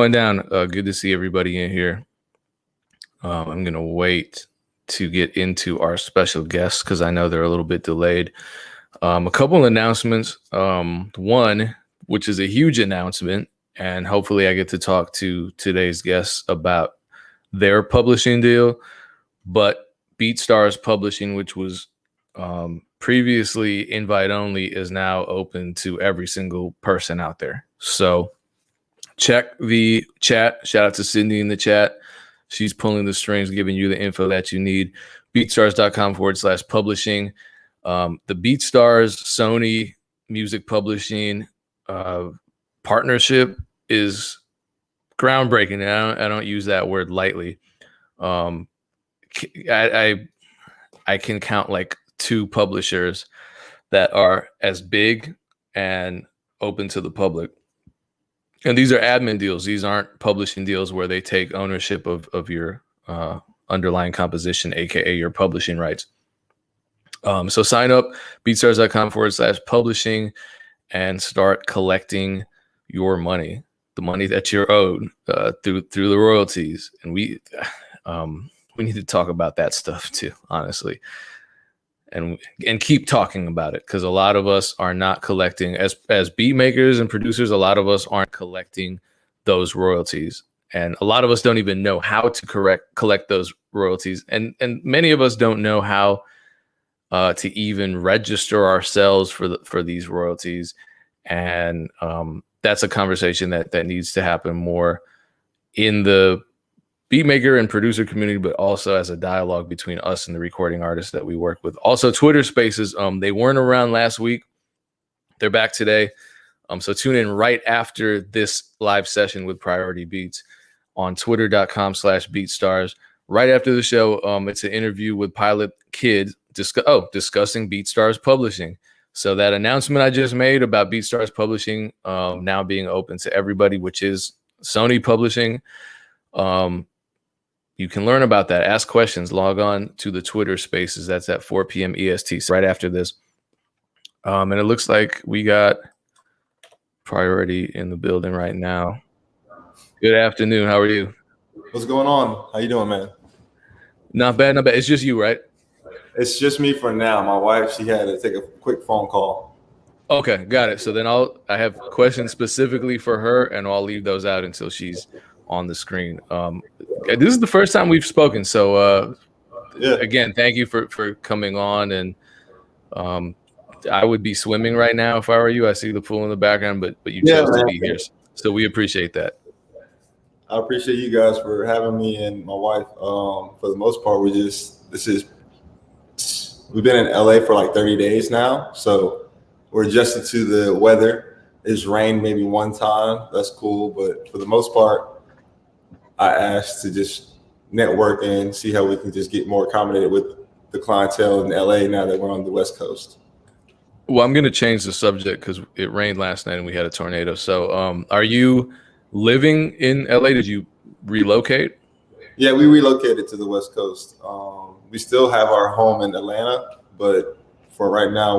Going down. Good to see everybody in here. I'm gonna wait to get into our special guests because I know they're a little bit delayed. A couple of announcements. One, which is a huge announcement, and hopefully I get to talk to today's guests about their publishing deal. But BeatStars Publishing, which was previously invite only, is now open to every single person out there. So check the chat. Shout out to Sydney in the chat. She's pulling the strings, giving you the info that you need. Beatstars.com/publishing. The BeatStars Sony music publishing partnership is groundbreaking. I don't use that word lightly. I can count like 2 publishers that are as big and open to the public. And these are admin deals. These aren't publishing deals where they take ownership of your underlying composition, aka your publishing rights. So sign up, beatstars.com/publishing, and start collecting your money, the money that you're owed through the royalties. And we need to talk about that stuff too, honestly, and keep talking about it, because a lot of us are not collecting as beat makers and producers. A lot of us aren't collecting those royalties, and a lot of us don't even know how to collect those royalties, and many of us don't know how to even register ourselves for these royalties. And that's a conversation that needs to happen more in the beatmaker and producer community, but also as a dialogue between us and the recording artists that we work with. Also, Twitter Spaces, they weren't around last week. They're back today. So tune in right after this live session with Priority Beats on twitter.com/beatstars. Right after the show, it's an interview with Pilot Kid discussing BeatStars Publishing. So that announcement I just made about BeatStars Publishing now being open to everybody, which is Sony Publishing. You can learn about that, ask questions, log on to the Twitter Spaces. That's at 4 p.m. EST, right after this. And it looks like we got Priority in the building right now. Good afternoon. How are you? What's going on? How you doing, man? Not bad, not bad. It's just you, right? It's just me for now. My wife, she had to take a quick phone call. Okay, got it. So then I have questions specifically for her, and I'll leave those out until she's on the screen. This is the first time we've spoken, so yeah. Again, thank you for coming on. And I would be swimming right now if I were you. I see the pool in the background, but you chose to be here, so we appreciate that. I appreciate you guys for having me and my wife. For the most part, we've been in LA for like 30 days now, so we're adjusted to the weather. It's rained maybe one time. That's cool, but for the most part, I asked to just network and see how we can just get more accommodated with the clientele in LA now that we're on the West Coast. Well, I'm going to change the subject because it rained last night and we had a tornado. So are you living in LA? Did you relocate? Yeah, we relocated to the West Coast. We still have our home in Atlanta, but for right now,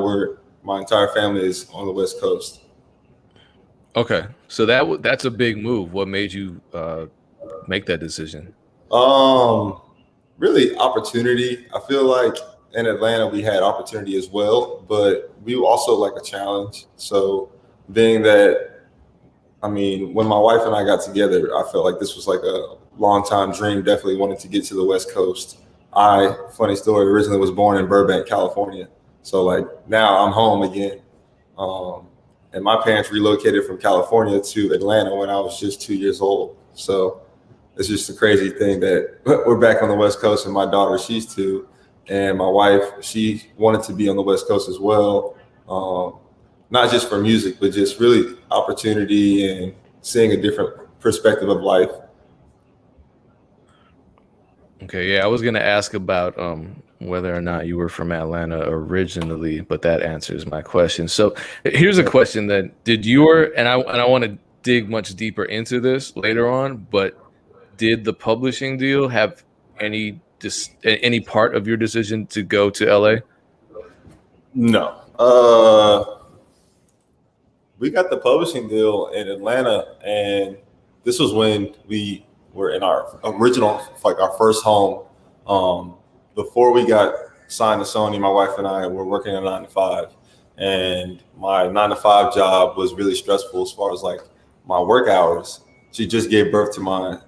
my entire family is on the West Coast. Okay, so that's a big move. What made you make that decision? Really opportunity. I feel like in Atlanta we had opportunity as well, but we also like a challenge. So being that, I mean, when my wife and I got together, I felt like this was like a long time dream. Definitely wanted to get to the West Coast. Funny story, originally was born in Burbank, California. So like now I'm home again. And my parents relocated from California to Atlanta when I was just 2 years old. So it's just a crazy thing that we're back on the West Coast, and my daughter, she's 2. And my wife, she wanted to be on the West Coast as well. Not just for music, but just really opportunity and seeing a different perspective of life. Okay, yeah, I was going to ask about whether or not you were from Atlanta originally, but that answers my question. So here's a question then. And I want to dig much deeper into this later on, but did the publishing deal have any part of your decision to go to LA? No. We got the publishing deal in Atlanta, and this was when we were in our original, like our first home. Before we got signed to Sony, my wife and I were working a 9 to 5, and my 9 to 5 job was really stressful as far as like my work hours. She just gave birth to my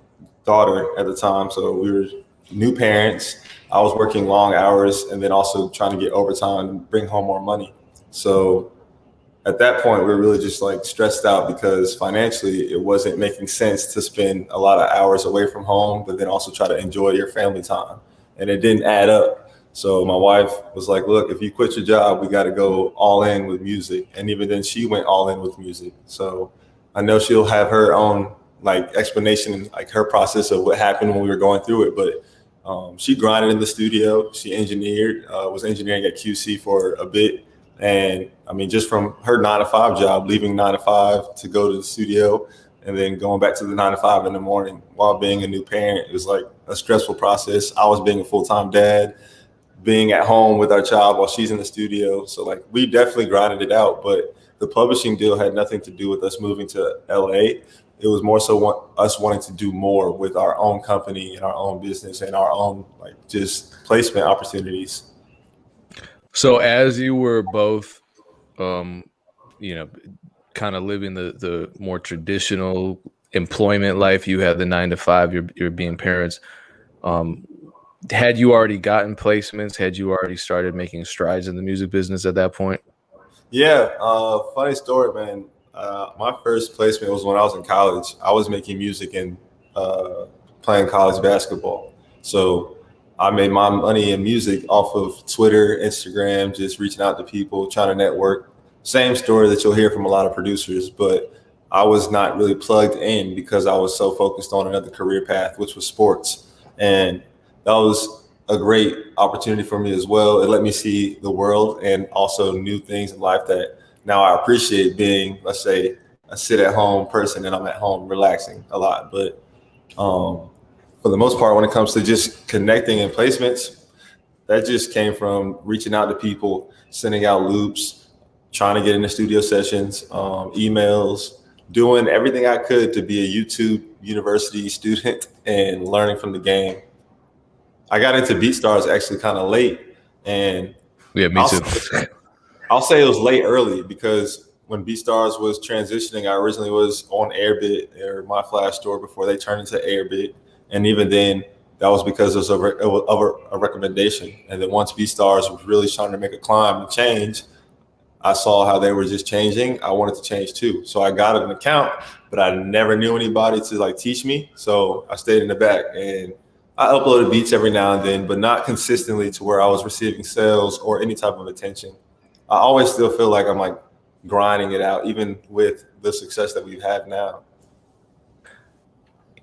daughter at the time, so we were new parents. I was working long hours and then also trying to get overtime and bring home more money. So at that point, we were really just like stressed out because financially it wasn't making sense to spend a lot of hours away from home, but then also try to enjoy your family time. And it didn't add up. So my wife was like, look, if you quit your job, we got to go all in with music. And even then she went all in with music. So I know she'll have her own like explanation, like her process of what happened when we were going through it. But she grinded in the studio. She engineered, was engineering at QC for a bit. And I mean, just from her 9 to 5 job, leaving 9 to 5 to go to the studio and then going back to the 9 to 5 in the morning while being a new parent, it was like a stressful process. I was being a full-time dad, being at home with our child while she's in the studio. So like we definitely grinded it out, but the publishing deal had nothing to do with us moving to LA. It was more so us wanting to do more with our own company and our own business and our own like just placement opportunities. So as you were both, kind of living the more traditional employment life, you had the 9 to 5, you're being parents. Had you already gotten placements? Had you already started making strides in the music business at that point? Yeah, funny story, man. My first placement was when I was in college. I was making music and playing college basketball. So I made my money in music off of Twitter, Instagram, just reaching out to people, trying to network. Same story that you'll hear from a lot of producers, but I was not really plugged in because I was so focused on another career path, which was sports. And that was a great opportunity for me as well. It let me see the world and also new things in life that now I appreciate, being, let's say, a sit-at-home person, and I'm at home relaxing a lot. But for the most part, when it comes to just connecting and placements, that just came from reaching out to people, sending out loops, trying to get into studio sessions, emails, doing everything I could to be a YouTube university student and learning from the game. I got into BeatStars actually kind of late, and Yeah, me too. I'll say it was late early because when BeatStars was transitioning, I originally was on Airbit or My Flash Store before they turned into Airbit, and even then, that was because of a recommendation. And then once BeatStars was really starting to make a climb and change, I saw how they were just changing. I wanted to change too, so I got an account, but I never knew anybody to like teach me. So I stayed in the back and I uploaded beats every now and then, but not consistently to where I was receiving sales or any type of attention. I always still feel like I'm like grinding it out, even with the success that we've had now.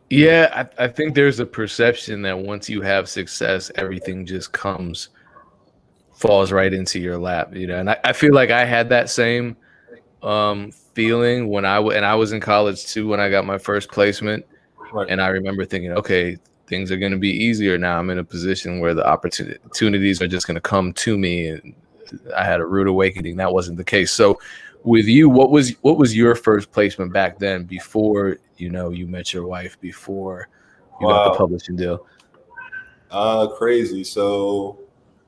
Yeah, I think there's a perception that once you have success, everything just falls right into your lap, And I feel like I had that same feeling when I was in college too, when I got my first placement. Right. And I remember thinking, okay, things are going to be easier now. I'm in a position where the opportunities are just going to come to me. And I had a rude awakening. That wasn't the case. So with you, what was your first placement back then, before, you met your wife, before you got the publishing deal? Crazy. So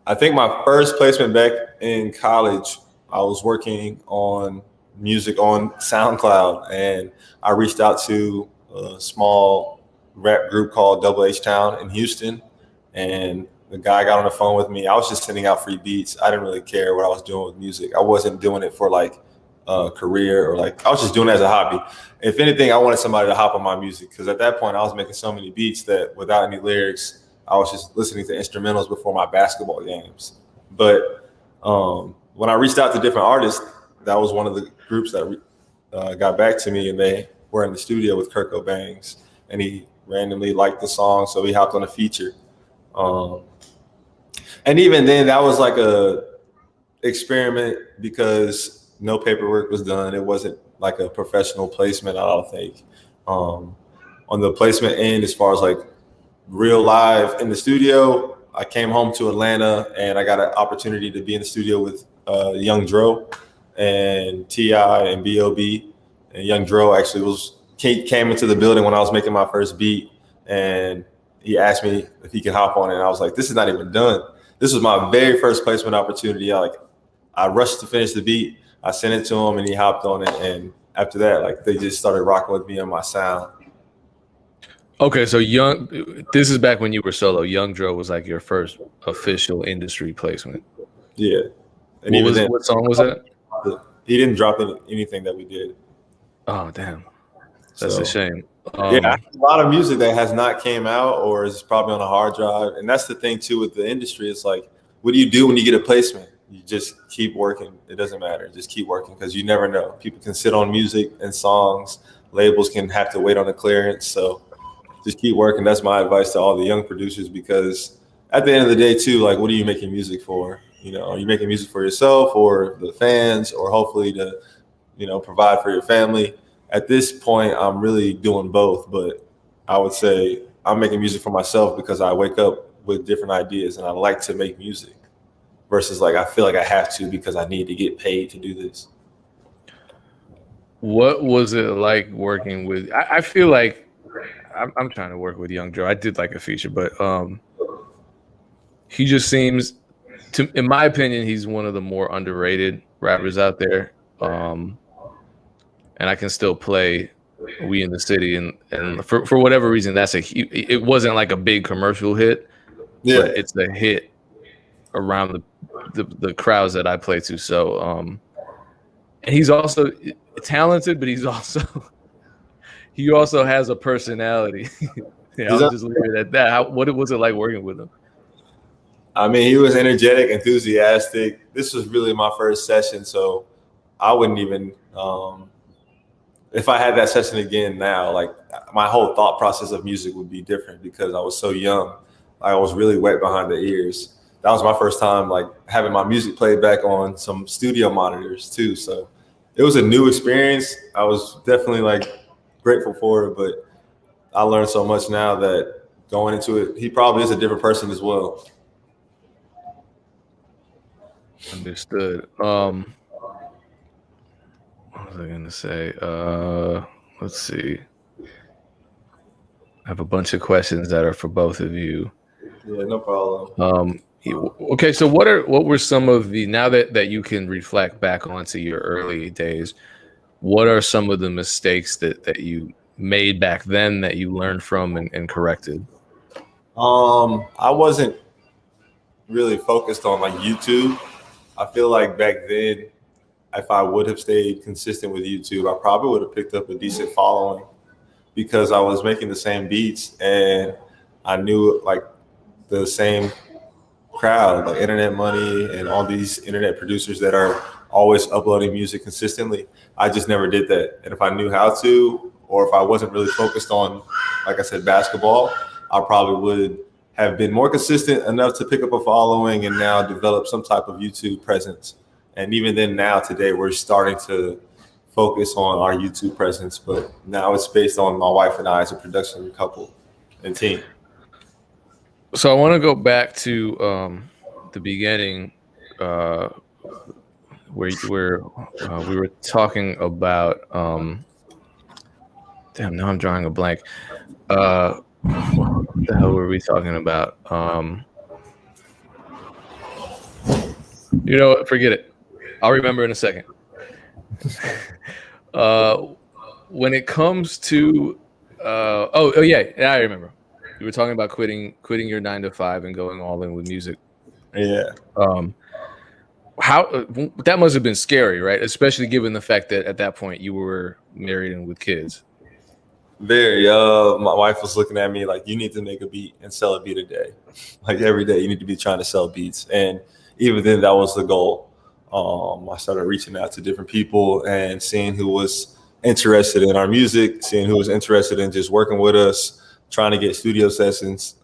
I think my first placement back in college, I was working on music on SoundCloud, and I reached out to a small rap group called Double H Town in Houston, and the guy got on the phone with me. I was just sending out free beats. I didn't really care what I was doing with music. I wasn't doing it for like a career, or like I was just doing it as a hobby. If anything, I wanted somebody to hop on my music, because at that point I was making so many beats that without any lyrics, I was just listening to instrumentals before my basketball games. But when I reached out to different artists, that was one of the groups that got back to me, and they were in the studio with Kurt Cobain's, and he randomly liked the song, so he hopped on a feature. And even then, that was like a experiment because no paperwork was done. It wasn't like a professional placement, I don't think. On the placement end, as far as like real live in the studio, I came home to Atlanta and I got an opportunity to be in the studio with Young Dro and T.I. and B.O.B. And Young Dro actually was came into the building when I was making my first beat, and he asked me if he could hop on it. And I was like, this is not even done. This was my very first placement opportunity. I rushed to finish the beat. I sent it to him, and he hopped on it. And after that, like, they just started rocking with me on my sound. Okay, so this is back when you were solo. Young Dro was like your first official industry placement. Yeah. And what song was that? He didn't drop anything that we did. Oh, damn. That's a shame. Yeah, a lot of music that has not came out or is probably on a hard drive. And that's the thing too with the industry. It's like, what do you do when you get a placement? You just keep working. It doesn't matter. Just keep working, because you never know. People can sit on music and songs. Labels can have to wait on the clearance. So just keep working. That's my advice to all the young producers, because at the end of the day too, like, what are you making music for? You know, are you making music for yourself or the fans, or hopefully to, you know, provide for your family? At this point, I'm really doing both, but I would say I'm making music for myself because I wake up with different ideas and I like to make music, versus like I feel like I have to because I need to get paid to do this. What was it like working with? I feel like I'm trying to work with Young Joe. I did like a feature, but he just seems in my opinion, he's one of the more underrated rappers out there. And I can still play We in the City, and for whatever reason, it wasn't like a big commercial hit, but it's a hit around the crowds that I play to. So and he's also talented, but he also has a personality. I'll just leave it at that. What was it like working with him? I mean, he was energetic, enthusiastic. This was really my first session, so I wouldn't even if I had that session again now, like, my whole thought process of music would be different, because I was so young. I was really wet behind the ears. That was my first time, like, having my music played back on some studio monitors too. So it was a new experience. I was definitely like grateful for it, but I learned so much now that going into it, he probably is a different person as well. Understood. What was I going to say? Let's see. I have a bunch of questions that are for both of you. Yeah, no problem. Okay, so what were some of the, now that you can reflect back onto your early days, what are some of the mistakes that you made back then that you learned from and corrected? I wasn't really focused on like YouTube. I feel like back then, if I would have stayed consistent with YouTube, I probably would have picked up a decent following, because I was making the same beats and I knew like the same crowd, like Internet Money and all these internet producers that are always uploading music consistently. I just never did that. And if I knew how to, or if I wasn't really focused on, like I said, basketball, I probably would have been more consistent enough to pick up a following and now develop some type of YouTube presence. And even then, now today, we're starting to focus on our YouTube presence, but now it's based on my wife and I as a production couple and team. So I want to go back to the beginning, where we were talking about. Damn, now I'm drawing a blank. What the hell were we talking about? You know what? Forget it. I'll remember in a second. When it comes to, yeah, I remember. You were talking about quitting your 9 to 5 and going all in with music. Yeah. How that must have been scary, right? Especially given the fact that at that point you were married and with kids. Very. My wife was looking at me like, you need to make a beat and sell a beat a day. Like every day you need to be trying to sell beats. And even then that was the goal. I started reaching out to different people and seeing who was interested in our music, seeing who was interested in just working with us, trying to get studio sessions,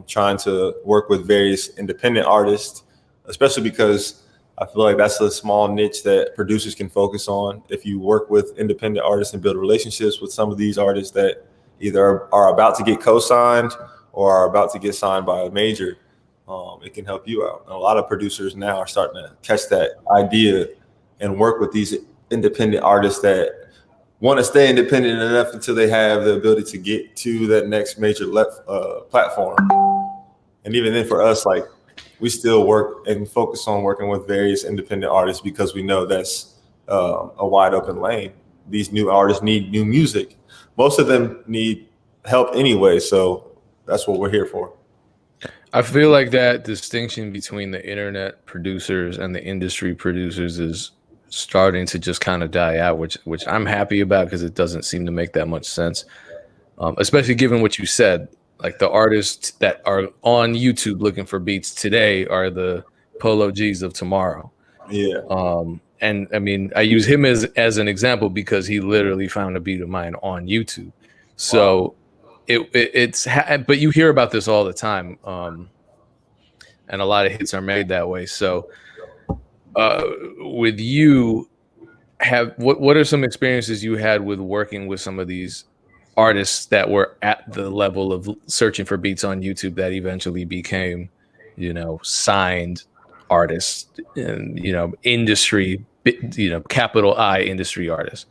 trying to work with various independent artists, especially because I feel like that's a small niche that producers can focus on. If you work with independent artists and build relationships with some of these artists that either are about to get co-signed or are about to get signed by a major, it can help you out. And a lot of producers now are starting to catch that idea and work with these independent artists that want to stay independent enough until they have the ability to get to that next major platform. And even then for us, like we still work and focus on working with various independent artists because we know that's a wide open lane. These new artists need new music. Most of them need help anyway. So that's what we're here for. I feel like that distinction between the internet producers and the industry producers is starting to just kind of die out, which I'm happy about because it doesn't seem to make that much sense, especially given what you said. Like the artists that are on YouTube looking for beats today are the Polo G's of tomorrow. Yeah. And I mean, I use him as an example because he literally found a beat of mine on YouTube. So wow. But you hear about this all the time. And a lot of hits are made that way. So with you, what are some experiences you had with working with some of these artists that were at the level of searching for beats on YouTube that eventually became, signed artists and, industry, capital I industry artists?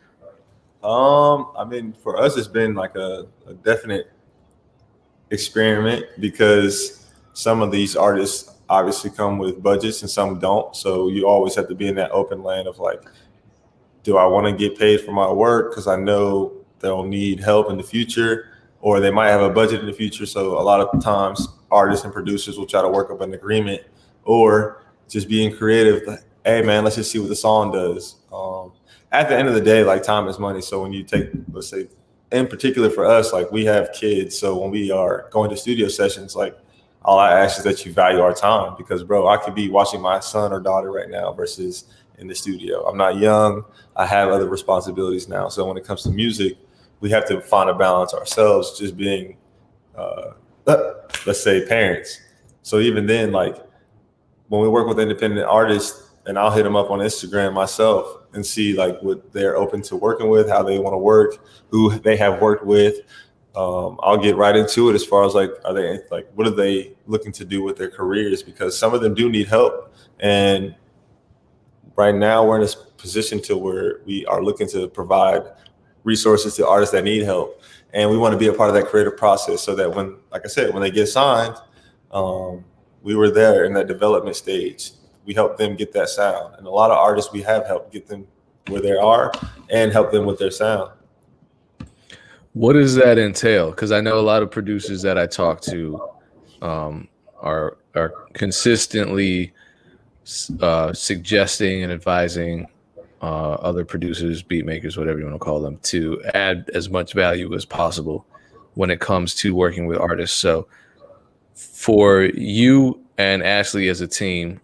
I mean, for us, it's been like a definite experiment because some of these artists obviously come with budgets and some don't. So you always have to be in that open lane of like, do I want to get paid for my work? Because I know they'll need help in the future, or they might have a budget in the future. So a lot of times artists and producers will try to work up an agreement, or just being creative. Like, hey man, let's just see what the song does. At the end of the day, like time is money. So when you take, let's say in particular for us, like we have kids. So when we are going to studio sessions, like all I ask is that you value our time because bro, I could be watching my son or daughter right now versus in the studio. I'm not young. I have other responsibilities now. So when it comes to music, we have to find a balance ourselves, just being, let's say parents. So even then, like when we work with independent artists, and I'll hit them up on Instagram myself and see like what they're open to working with, how they want to work, who they have worked with. I'll get right into it as far as like, what are they looking to do with their careers? Because some of them do need help. And right now we're in this position to where we are looking to provide resources to artists that need help. And we want to be a part of that creative process so that when, like I said, when they get signed, we were there in that development stage. We help them get that sound. And a lot of artists we have helped get them where they are and help them with their sound. What does that entail? Because I know a lot of producers that I talk to are consistently suggesting and advising other producers, beat makers, whatever you want to call them, to add as much value as possible when it comes to working with artists. So for you and Ashley as a team,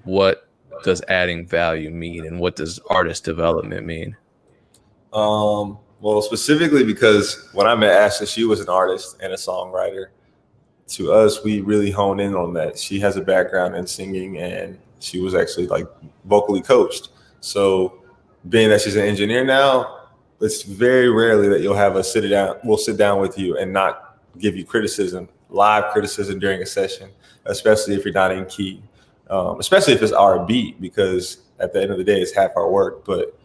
what does adding value mean and what does artist development mean? Well, specifically because when I met Ashley, she was an artist and a songwriter. To us, we really hone in on that. She has a background in singing and she was actually like vocally coached. So being that she's an engineer now, it's very rarely that you'll have we'll sit down with you and not give you live criticism during a session, especially if you're not in key, especially if it's our beat, because at the end of the day, it's half our work. But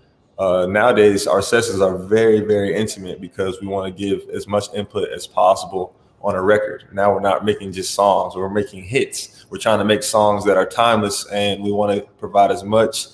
nowadays, our sessions are very, very intimate because we want to give as much input as possible on a record. Now we're not making just songs, we're making hits. We're trying to make songs that are timeless, and we want to provide as much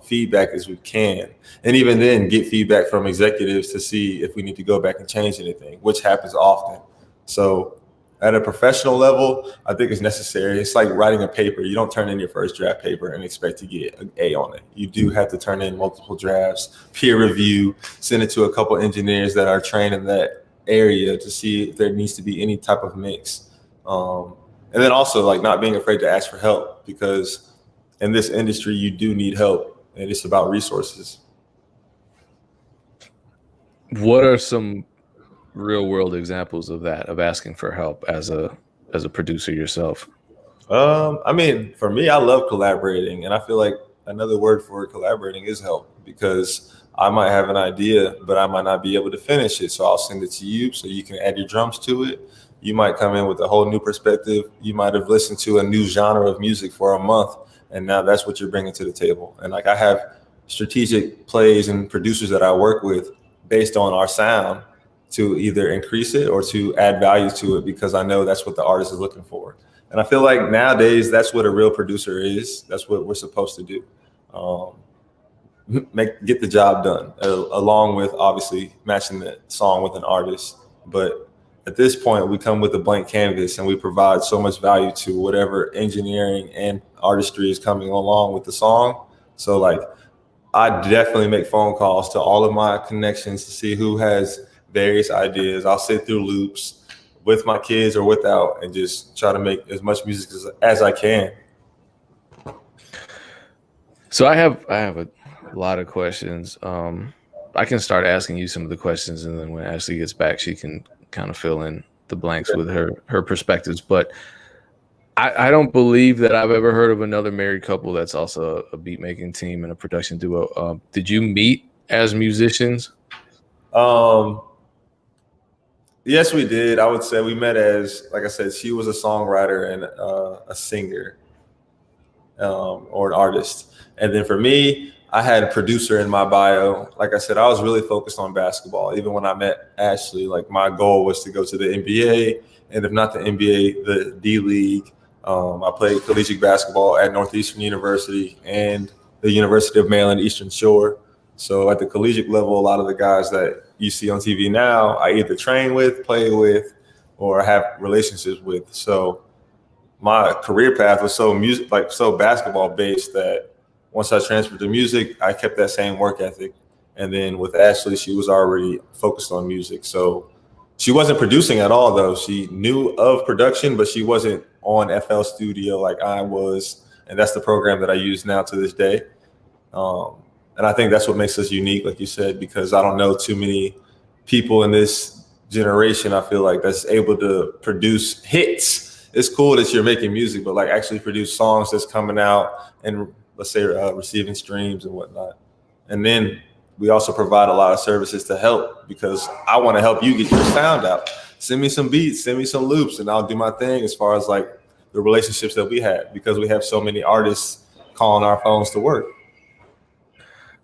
feedback as we can. And even then get feedback from executives to see if we need to go back and change anything, which happens often. So at a professional level, I think it's necessary. It's like writing a paper. You don't turn in your first draft paper and expect to get an A on it. You do have to turn in multiple drafts, peer review, send it to a couple engineers that are trained in that area to see if there needs to be any type of mix. And then also like not being afraid to ask for help, because in this industry, you do need help and it's about resources. What are some real world examples of that, of asking for help as a producer yourself? I mean, for me, I love collaborating, and I feel like another word for collaborating is help, because I might have an idea, but I might not be able to finish it. So I'll send it to you so you can add your drums to it. You might come in with a whole new perspective. You might have listened to a new genre of music for a month, and now that's what you're bringing to the table. And like I have strategic plays and producers that I work with based on our sound to either increase it or to add value to it, because I know that's what the artist is looking for. And I feel like nowadays that's what a real producer is. That's what we're supposed to do. Get the job done, along with obviously matching the song with an artist. But at this point, we come with a blank canvas and we provide so much value to whatever engineering and artistry is coming along with the song. So like, I definitely make phone calls to all of my connections to see who has various ideas. I'll sit through loops with my kids or without and just try to make as much music as I can. So I have a lot of questions. I can start asking you some of the questions, and then when Ashley gets back, she can kind of fill in the blanks with her perspectives. But I don't believe that I've ever heard of another married couple that's also a beat making team and a production duo. Did you meet as musicians? Yes, we did. I would say we met as, like I said, she was a songwriter and a singer or an artist. And then for me, I had a producer in my bio. Like I said, I was really focused on basketball. Even when I met Ashley, like my goal was to go to the NBA, and if not the NBA, the D League. I played collegiate basketball at Northeastern University and the University of Maryland Eastern Shore. So at the collegiate level, a lot of the guys that you see on TV now, I either train with, play with, or have relationships with. So my career path was so basketball based that once I transferred to music, I kept that same work ethic. And then with Ashley, she was already focused on music. So she wasn't producing at all, though. She knew of production, but she wasn't on FL Studio like I was. And that's the program that I use now to this day. And I think that's what makes us unique, like you said, because I don't know too many people in this generation, I feel like, that's able to produce hits. It's cool that you're making music, but like actually produce songs that's coming out and let's say receiving streams and whatnot. And then we also provide a lot of services to help, because I want to help you get your sound out. Send me some beats, send me some loops, and I'll do my thing as far as like the relationships that we have, because we have so many artists calling our phones to work.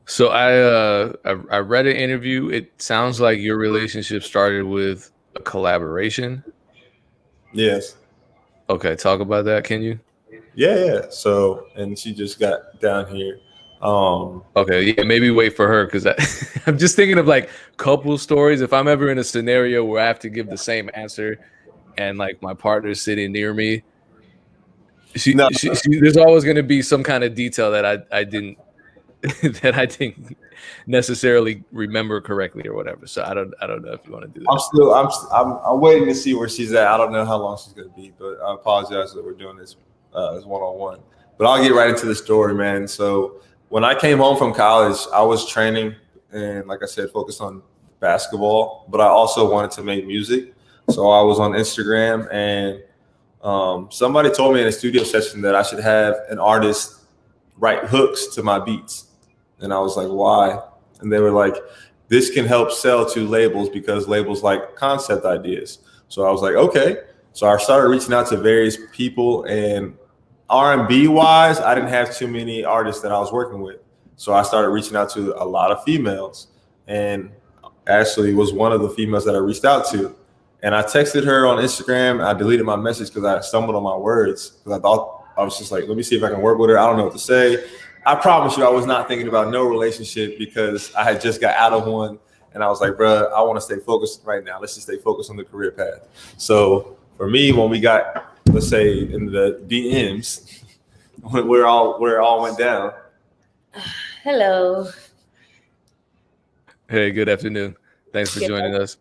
So I read an interview. It sounds like your relationship started with a collaboration. Yes. Okay, talk about that, can you? Yeah. So, and she just got down here. Okay, yeah, maybe wait for her, because I'm just thinking of like couple stories. If I'm ever in a scenario where I have to give the same answer, and like my partner's sitting near me, there's always going to be some kind of detail that I didn't that I didn't necessarily remember correctly or whatever. So I don't know if you want to do that. I'm waiting to see where she's at. I don't know how long she's going to be, but I apologize that we're doing this as one-on-one. But I'll get right into the story, man. So when I came home from college, I was training and, like I said, focused on basketball, but I also wanted to make music. So I was on Instagram, and somebody told me in a studio session that I should have an artist write hooks to my beats. And I was like, why? And they were like, this can help sell to labels, because labels like concept ideas. So I was like, okay. So I started reaching out to various people, and R&B wise, I didn't have too many artists that I was working with. So I started reaching out to a lot of females, and Ashley was one of the females that I reached out to. And I texted her on Instagram. I deleted my message because I stumbled on my words, because I was just like, let me see if I can work with her. I don't know what to say. I promise you, I was not thinking about no relationship, because I had just got out of one. And I was like, bro, I want to stay focused right now. Let's just stay focused on the career path. So for me, when we got, let's say, in the DMs, where it all went down. Hello. Hey, good afternoon. Thanks for joining us.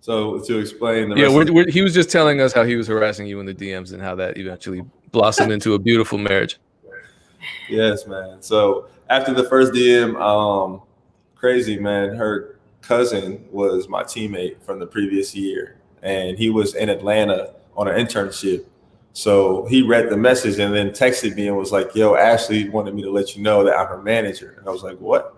So to explain, he was just telling us how he was harassing you in the DMs and how that eventually blossomed into a beautiful marriage. Yes, man. So after the first DM, crazy, man. Her cousin was my teammate from the previous year, and he was in Atlanta on an internship. So he read the message and then texted me and was like, yo, Ashley wanted me to let you know that I'm her manager. And I was like, what?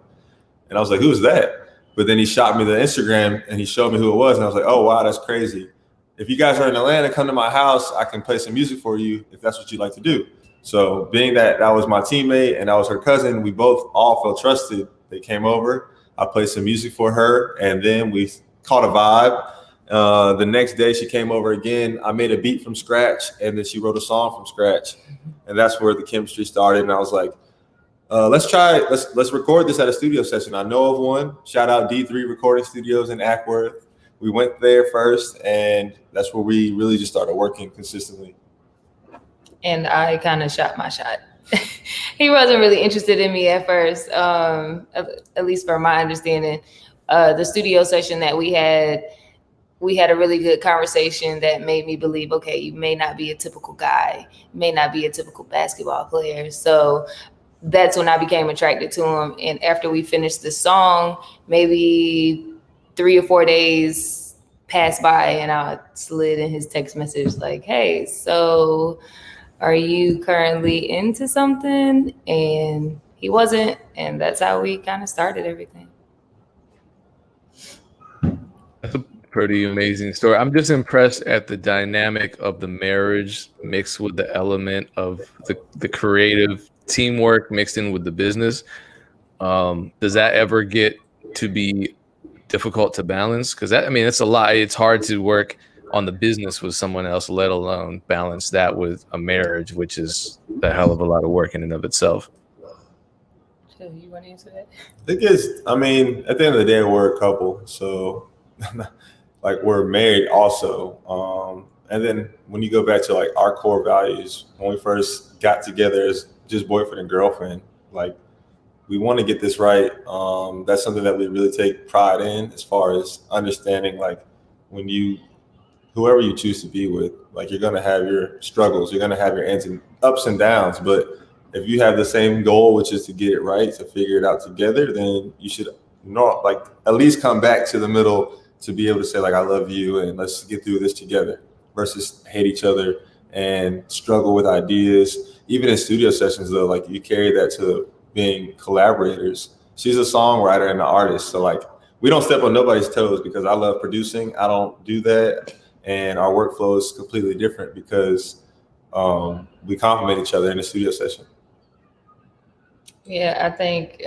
And I was like, who's that? But then he shot me the Instagram and he showed me who it was. And I was like, oh, wow, that's crazy. If you guys are in Atlanta, come to my house. I can play some music for you if that's what you'd like to do. So being that that was my teammate and that was her cousin, we both all felt trusted. They came over. I played some music for her, and then we caught a vibe. The next day she came over again. I made a beat from scratch, and then she wrote a song from scratch, and that's where the chemistry started. And I was like, let's record this at a studio session. I know of one. Shout out D3 Recording Studios in Ackworth. We went there first, and that's where we really just started working consistently. And I kind of shot my shot. He wasn't really interested in me at first, at least from my understanding. The studio session that we had a really good conversation that made me believe, okay, you may not be a typical guy, you may not be a typical basketball player. So that's when I became attracted to him. And after we finished the song, maybe 3 or 4 days passed by, and I slid in his text message like, hey, so are you currently into something? And he wasn't. And that's how we kind of started everything. That's a pretty amazing story. I'm just impressed at the dynamic of the marriage mixed with the element of the creative teamwork mixed in with the business. Does that ever get to be difficult to balance? Because it's a lot. It's hard to work on the business with someone else, let alone balance that with a marriage, which is a hell of a lot of work in and of itself. So you want to answer that? At the end of the day, we're a couple, so like we're married also. And then when you go back to like our core values, when we first got together as just boyfriend and girlfriend, like we want to get this right. That's something that we really take pride in, as far as understanding, like whoever you choose to be with, like you're going to have your struggles, you're going to have your ups and downs. But if you have the same goal, which is to get it right, to figure it out together, then you should not like at least come back to the middle to be able to say like, I love you and let's get through this together, versus hate each other and struggle with ideas. Even in studio sessions though, like you carry that to being collaborators. She's a songwriter and an artist. So like we don't step on nobody's toes, because I love producing. I don't do that. And our workflow is completely different because we complement each other in a studio session. Yeah, I think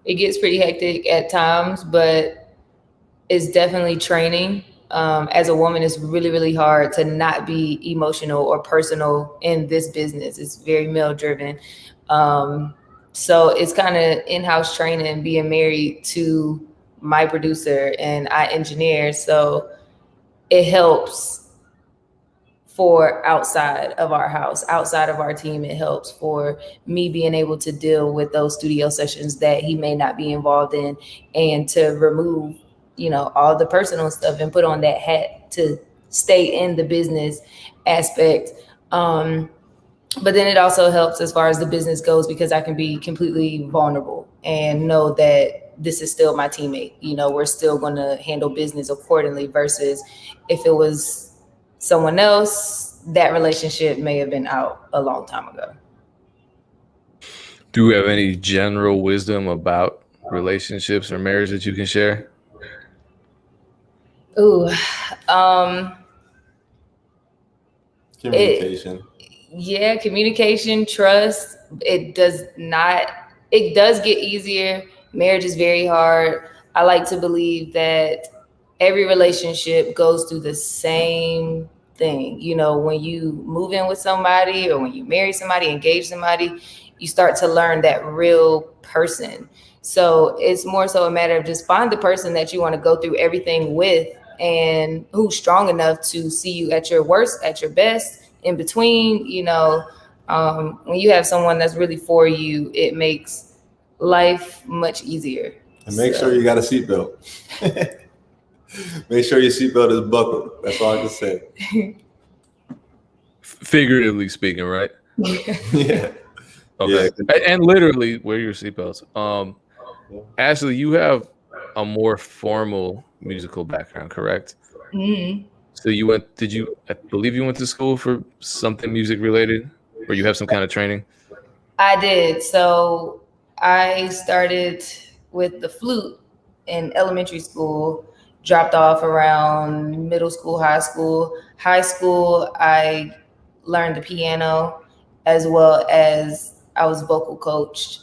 it gets pretty hectic at times, but it's definitely training. As a woman, it's really, really hard to not be emotional or personal in this business. It's very male driven. So it's kind of in-house training, being married to my producer, and I engineer. So it helps for outside of our house, outside of our team. It helps for me being able to deal with those studio sessions that he may not be involved in, and to remove, all the personal stuff and put on that hat to stay in the business aspect. But then it also helps as far as the business goes, because I can be completely vulnerable and know that this is still my teammate. We're still going to handle business accordingly, versus if it was someone else, that relationship may have been out a long time ago. Do you have any general wisdom about relationships or marriage that you can share? Ooh, Communication. Communication, trust. It does get easier. Marriage is very hard. I like to believe that every relationship goes through the same thing. When you move in with somebody, or when you marry somebody, engage somebody, you start to learn that real person. So it's more so a matter of just find the person that you want to go through everything with, and who's strong enough to see you at your worst, at your best, in between. When you have someone that's really for you, it makes life much easier. And make sure you got a seatbelt. Make sure your seatbelt is buckled. That's all I can say. Figuratively speaking, right? Yeah. Okay. Yeah. And literally wear your seatbelts. Ashley, you have a more formal musical background, correct? Mm-hmm. So I believe you went to school for something music related, or you have some kind of training? I did. So I started with the flute in elementary school, dropped off around middle school, high school. High school, I learned the piano, as well as I was vocal coached.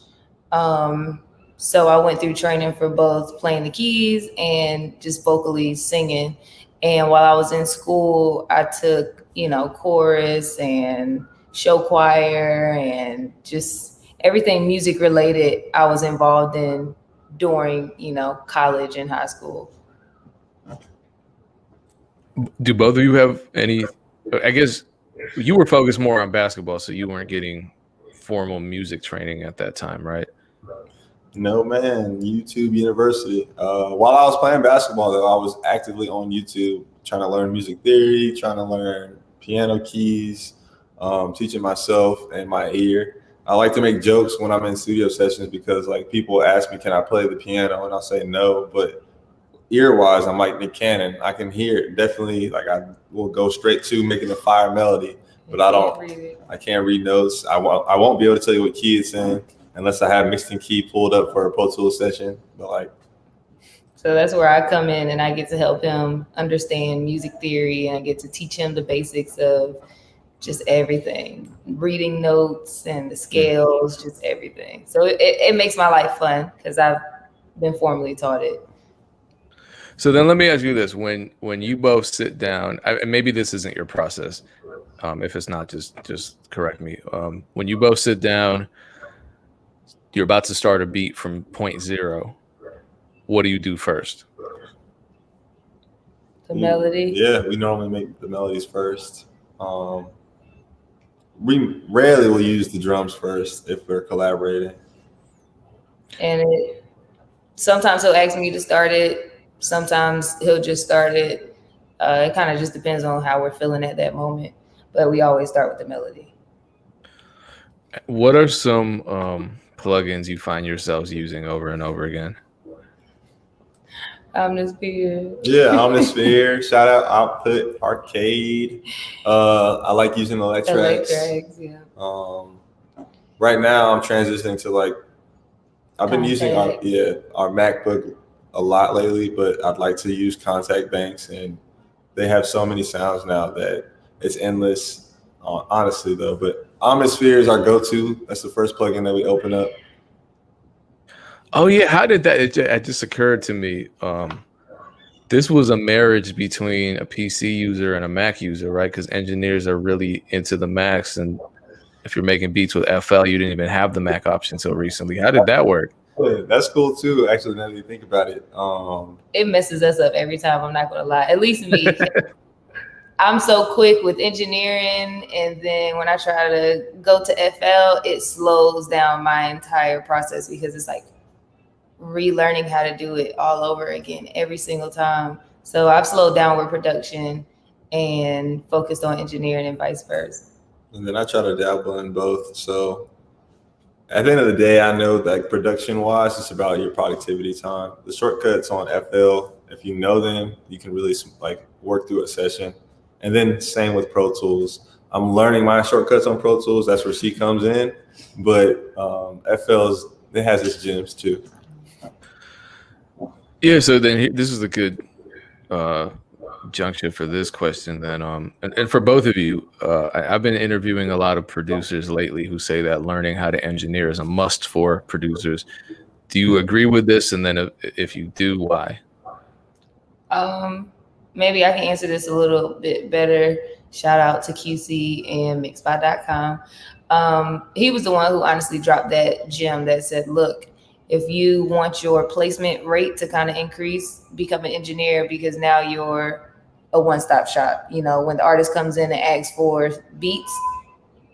So I went through training for both playing the keys and just vocally singing. And while I was in school, I took, chorus and show choir and just everything music related I was involved in during, college and high school. Do both of you have any, I guess you were focused more on basketball, so you weren't getting formal music training at that time, right? No, man. YouTube University. While I was playing basketball, though, I was actively on YouTube trying to learn music theory, trying to learn piano keys, teaching myself and my ear. I like to make jokes when I'm in studio sessions because, like, people ask me, can I play the piano? And I'll say no, but ear-wise, I'm like Nick Cannon. I can hear it. Definitely, like, I will go straight to making a fire melody, but I can't read notes. I won't be able to tell you what key it's in unless I have mixed in key pulled up for a Pro Tools session. But so that's where I come in and I get to help him understand music theory, and I get to teach him the basics of just everything, reading notes and the scales, just everything. So it makes my life fun because I've been formally taught it. So then let me ask you this. When you both sit down, maybe this isn't your process. If it's not, just correct me. When you both sit down, you're about to start a beat from point zero. What do you do first? The melody? Yeah, we normally make the melodies first. We rarely will use the drums first if we're collaborating. And sometimes he'll ask me to start it. Sometimes he'll just start it. It kind of just depends on how we're feeling at that moment. But we always start with the melody. What are some plugins you find yourselves using over and over again? Omnisphere. Yeah, Omnisphere. Shout out Output, Arcade. I like using Electrax. Yeah. Right now I'm transitioning to I've been using our MacBook a lot lately, but I'd like to use Contact Banks, and they have so many sounds now that it's endless. Honestly though, but Omnisphere is our go-to. That's the first plugin that we open up. Oh yeah, how did that? It just occurred to me. This was a marriage between a PC user and a Mac user, right? Because engineers are really into the Macs, and if you're making beats with FL, you didn't even have the Mac option until recently. How did that work? Yeah, that's cool too. Actually, now that you think about it, it messes us up every time. I'm not gonna lie. At least me. I'm so quick with engineering, and then when I try to go to FL, it slows down my entire process because it's like relearning how to do it all over again every single time. So I've slowed down with production and focused on engineering and vice versa. And then I try to dabble in both. So at the end of the day, I know that production wise, it's about your productivity time. The shortcuts on FL, if you know them, you can really work through a session. And then same with Pro Tools. I'm learning my shortcuts on Pro Tools. That's where she comes in. But it has its gems too. Yeah, so then this is a good junction for this question then. And for both of you, I've been interviewing a lot of producers lately who say that learning how to engineer is a must for producers. Do you agree with this? And then if you do, why? Maybe I can answer this a little bit better. Shout out to QC and mixby.com. He was the one who honestly dropped that gem that said, look, if you want your placement rate to kind of increase, become an engineer, because now you're a one-stop shop. You know, when the artist comes in and asks for beats,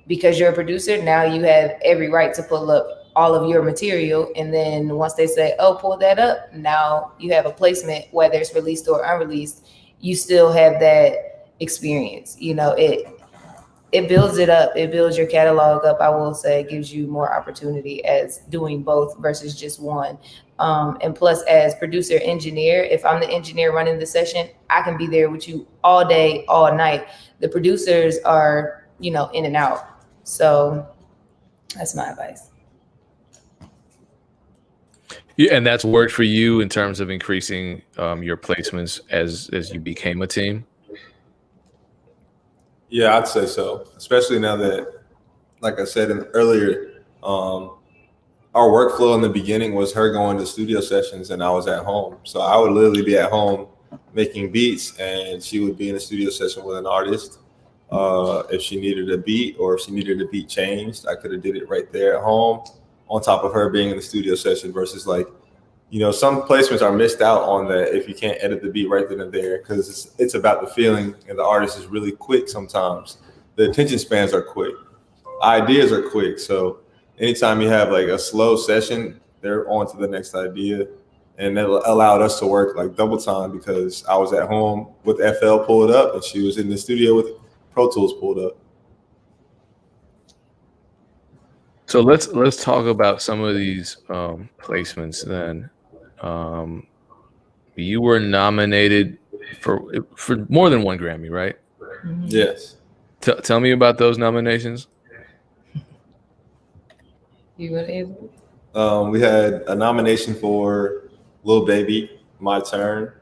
because you're a producer, now you have every right to pull up all of your material. And then once they say, oh, pull that up, now you have a placement, whether it's released or unreleased, you still have that experience. You know, it builds it up. It builds your catalog up. I will say it gives you more opportunity as doing both versus just one. And plus, as producer engineer, if I'm the engineer running the session, I can be there with you all day, all night. The producers are, in and out. So that's my advice. Yeah, and that's worked for you in terms of increasing your placements as you became a team? Yeah, I'd say so. Especially now that like I said earlier, our workflow in the beginning was her going to studio sessions and I was at home. So I would literally be at home making beats and she would be in a studio session with an artist. If she needed a beat or if she needed a beat changed, I could have did it right there at home on top of her being in the studio session versus like, some placements are missed out on that if you can't edit the beat right then and there because it's about the feeling and the artist is really quick sometimes. The attention spans are quick. Ideas are quick. So anytime you have like a slow session, they're on to the next idea. And that allowed us to work like double time because I was at home with FL pulled up and she was in the studio with Pro Tools pulled up. So let's talk about some of these placements then. You were nominated for more than one Grammy, right? Mm-hmm. Yes. Tell me about those nominations. You were able? We had a nomination for Lil Baby, My Turn.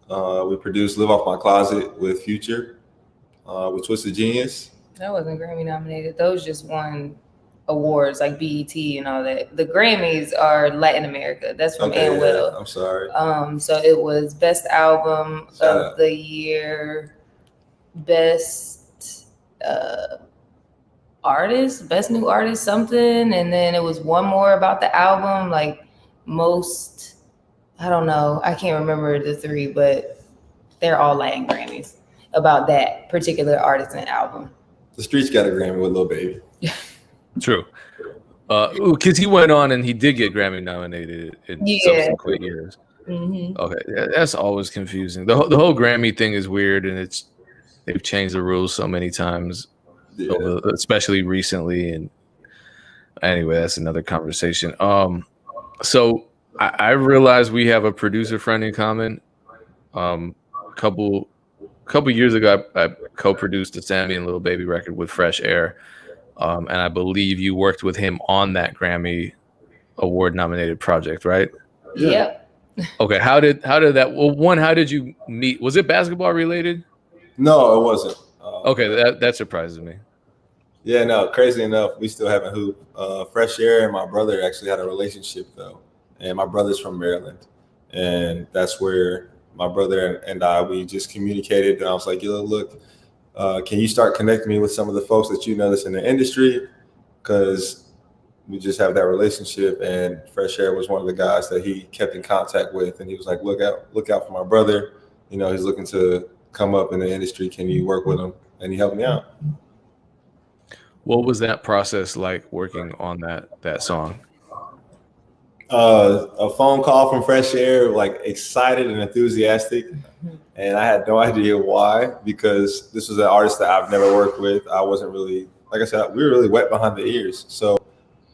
We produced Live Off My Closet with Future, with Twisted Genius. That wasn't Grammy nominated. Those just won awards like BET and all that. The Grammys are Latin America. That's from Ann Whittle. I'm sorry. So it was Best Album of the Year, Best Artist, Best New Artist, something, and then it was one more about the album, like most. I don't know. I can't remember the three, but they're all Latin Grammys about that particular artist and album. The Streets got a Grammy with Lil Baby. True. Because he went on and he did get Grammy nominated in subsequent years. Mm-hmm. Okay, that's always confusing. The whole Grammy thing is weird, and they've changed the rules so many times, especially recently. And anyway, that's another conversation. So I realized we have a producer friend in common. A couple years ago, I co-produced a Sammy and Lil Baby record with Fresh Air. And I believe you worked with him on that Grammy award nominated project, right? Yeah. Yep. Okay. How did that? Well, one, how did you meet? Was it basketball related? No, it wasn't. Okay, that surprises me. Yeah, no. Crazy enough, we still haven't hooped. Fresh Air and my brother actually had a relationship though, and my brother's from Maryland, and that's where my brother and we just communicated. And I was like, yo, look. Can you start connecting me with some of the folks that you know that's in the industry? Because we just have that relationship, and Fresh Air was one of the guys that he kept in contact with, and he was like, look out for my brother. He's looking to come up in the industry. Can you work with him? And he helped me out. What was that process like working on that song? A phone call from Fresh Air, like excited and enthusiastic. And I had no idea why, because this was an artist that I've never worked with. I wasn't really, like I said, we were really wet behind the ears. So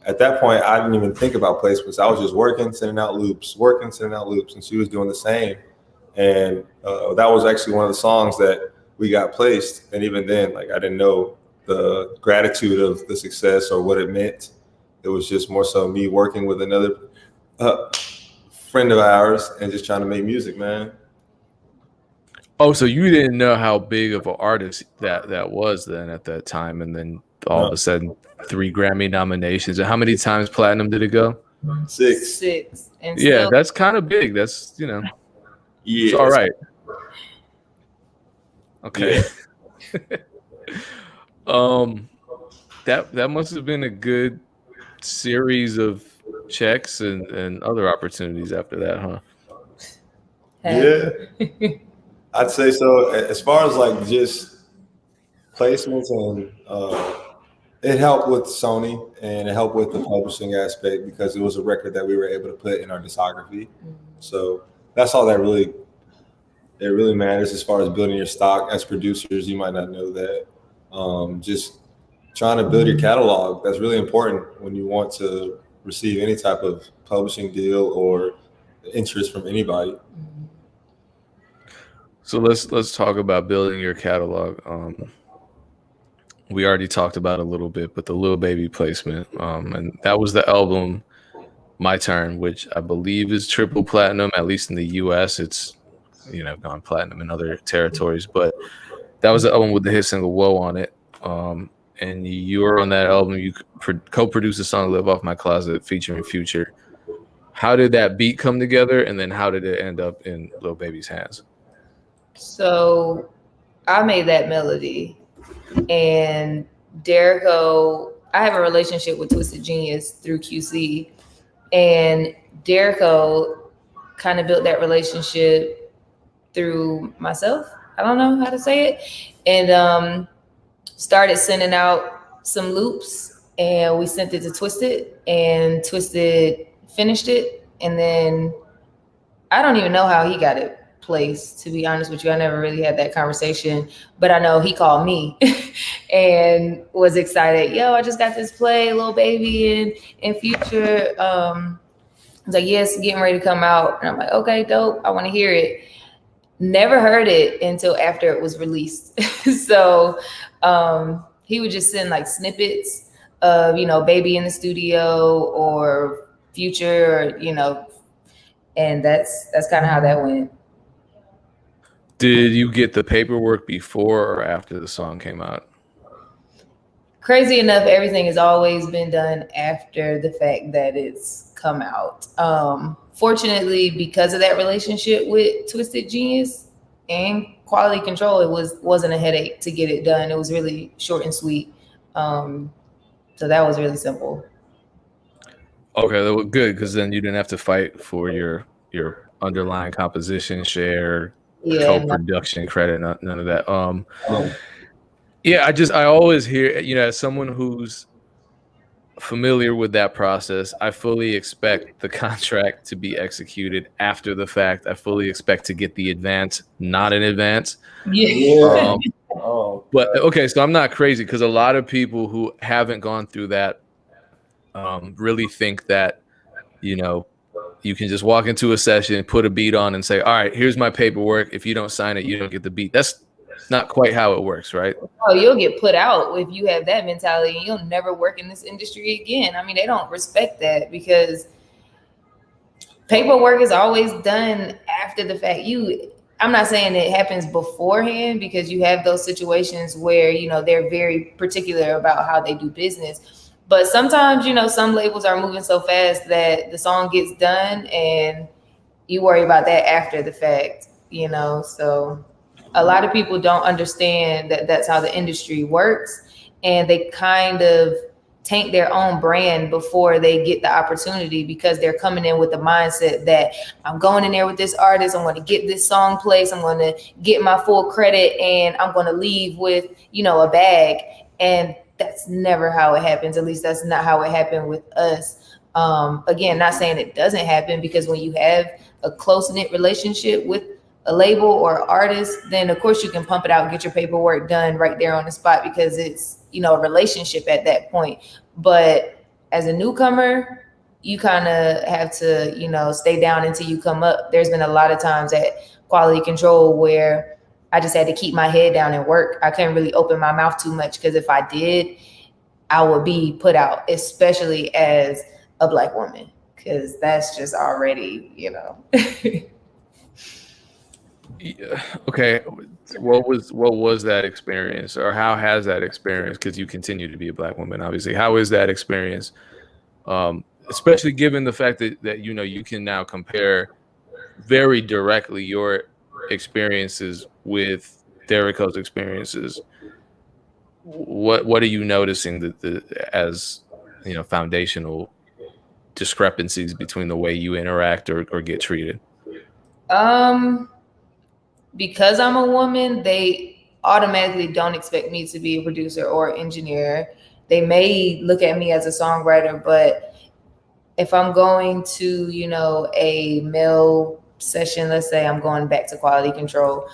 at that point, I didn't even think about placements. I was just working, sending out loops. And she was doing the same. And that was actually one of the songs that we got placed. And even then, like I didn't know the gratitude of the success or what it meant. It was just more so me working with another friend of ours and just trying to make music, man. Oh, so you didn't know how big of an artist that was then at that time, and then all of a sudden 3 Grammy nominations. And how many times platinum did it go? 6. 6. And yeah, that's kind of big. That's yeah, it's all right. Okay. Yeah. That must have been a good series of checks and other opportunities after that, huh? Yeah. I'd say so. As far as like just placements, and it helped with Sony and it helped with the publishing aspect because it was a record that we were able to put in our discography. So that's all that really matters as far as building your stock. As producers, you might not know that. Just trying to build your catalog. That's really important when you want to receive any type of publishing deal or interest from anybody. So let's talk about building your catalog. We already talked about it a little bit, but the Lil Baby placement, and that was the album My Turn, which I believe is triple platinum, at least in the US. It's gone platinum in other territories, but that was the album with the hit single Whoa on it. and you were on that album. You co-produced the song "Live Off My Closet" featuring Future. How did that beat come together, and then how did it end up in Lil Baby's hands? So I made that melody, and Derico, I have a relationship with Twisted Genius through QC, and Derico kind of built that relationship through myself. I don't know how to say it. And started sending out some loops, and we sent it to Twisted, and Twisted finished it. And then I don't even know how he got it placed, to be honest with you. I never really had that conversation, but I know he called me and was excited. Yo, I just got this play, Lil Baby and Future. I was like, yes, getting ready to come out. And I'm like, okay, dope. I want to hear it. Never heard it until after it was released. So he would just send like snippets of, Baby in the studio or Future, or, and that's kind of how that went. Did you get the paperwork before or after the song came out? Crazy enough, everything has always been done after the fact that it's come out. Fortunately, because of that relationship with Twisted Genius and Quality Control, it wasn't a headache to get it done. It was really short and sweet. So that was really simple. Okay, that was good, because then you didn't have to fight for your underlying composition share, co-production credit, none of that. Yeah, I always hear, as someone who's familiar with that process, I fully expect the contract to be executed after the fact. I fully expect to get the advance, not in advance. Yeah. But okay, so I'm not crazy, because a lot of people who haven't gone through that really think that, you can just walk into a session, put a beat on, and say, all right, here's my paperwork. If you don't sign it, you don't get the beat. That's not quite how it works, right? Oh, you'll get put out if you have that mentality. You'll never work in this industry again. I mean, they don't respect that, because paperwork is always done after the fact. I'm not saying it happens beforehand, because you have those situations where, they're very particular about how they do business. But sometimes, some labels are moving so fast that the song gets done and you worry about that after the fact, so a lot of people don't understand that that's how the industry works, and they kind of taint their own brand before they get the opportunity, because they're coming in with the mindset that I'm going in there with this artist, I'm going to get this song placed, I'm going to get my full credit, and I'm going to leave with, a bag. And that's never how it happens. At least that's not how it happened with us. Again, not saying it doesn't happen, because when you have a close-knit relationship with a label or artist, then of course you can pump it out and get your paperwork done right there on the spot, because it's, a relationship at that point. But as a newcomer, you kind of have to, stay down until you come up. There's been a lot of times at Quality Control where I just had to keep my head down and work. I couldn't really open my mouth too much, because if I did, I would be put out, especially as a Black woman, because that's just already, Yeah. Okay. What was that experience, or how has that experience? Because you continue to be a Black woman, obviously. How is that experience? Especially given the fact that you can now compare very directly your experiences with Derico's experiences. What are you noticing as foundational discrepancies between the way you interact or get treated? Because I'm a woman, they automatically don't expect me to be a producer or engineer. They may look at me as a songwriter, but if I'm going to, a male session, let's say I'm going back to Quality Control,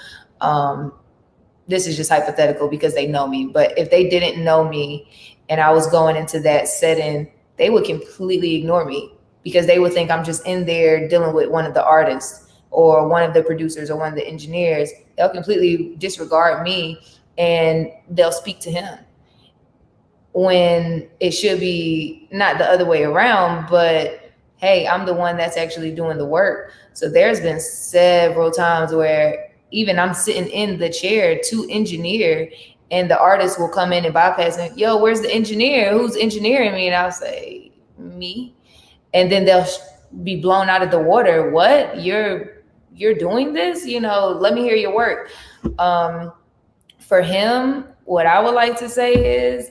this is just hypothetical because they know me, but if they didn't know me and I was going into that setting, they would completely ignore me, because they would think I'm just in there dealing with one of the artists or one of the producers or one of the engineers. They'll completely disregard me and they'll speak to him, when it should be not the other way around. But hey, I'm the one that's actually doing the work. So there's been several times where even I'm sitting in the chair to engineer, and the artist will come in and bypass me. Yo, where's the engineer? Who's engineering me? And I'll say, me. And then they'll be blown out of the water. What? You're doing this? You know, let me hear your work. For him, what I would like to say is,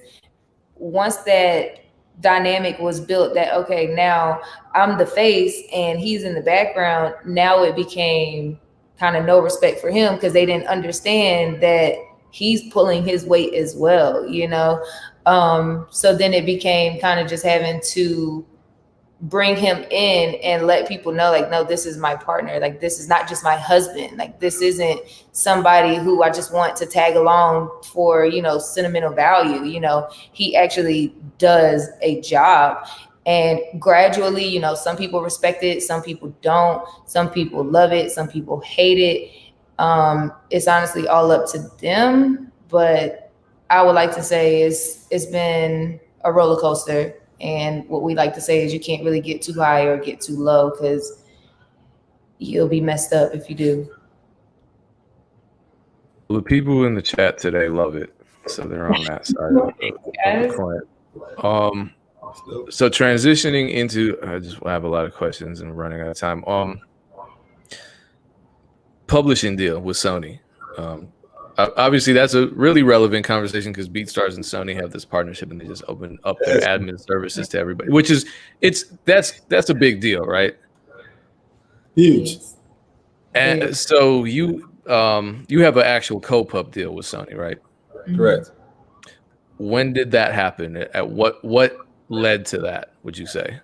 once that dynamic was built, that okay, now I'm the face and he's in the background, now it became kind of no respect for him, because they didn't understand that he's pulling his weight as well, you know. So then it became kind of just having to bring him in and let people know, like, no, this is my partner. Like, this is not just my husband. Like, this isn't somebody who I just want to tag along for, you know, sentimental value. You know, he actually does a job. And gradually, you know, some people respect it, some people don't, some people love it, some people hate it. It's honestly all up to them. But I would like to say it's been a roller coaster. And what we like to say is you can't really get too high or get too low, because you'll be messed up if you do. Well, the people in the chat today love it, so they're on that side of the coin. So transitioning into, I have a lot of questions and we're running out of time. Publishing deal with Sony. Obviously, that's a really relevant conversation because BeatStars and Sony have this partnership, and they just open up their admin services to everybody, which is that's a big deal, right? Huge. And so you have an actual co-pub deal with Sony, right? Correct. When did that happen? At what led to that, would you say?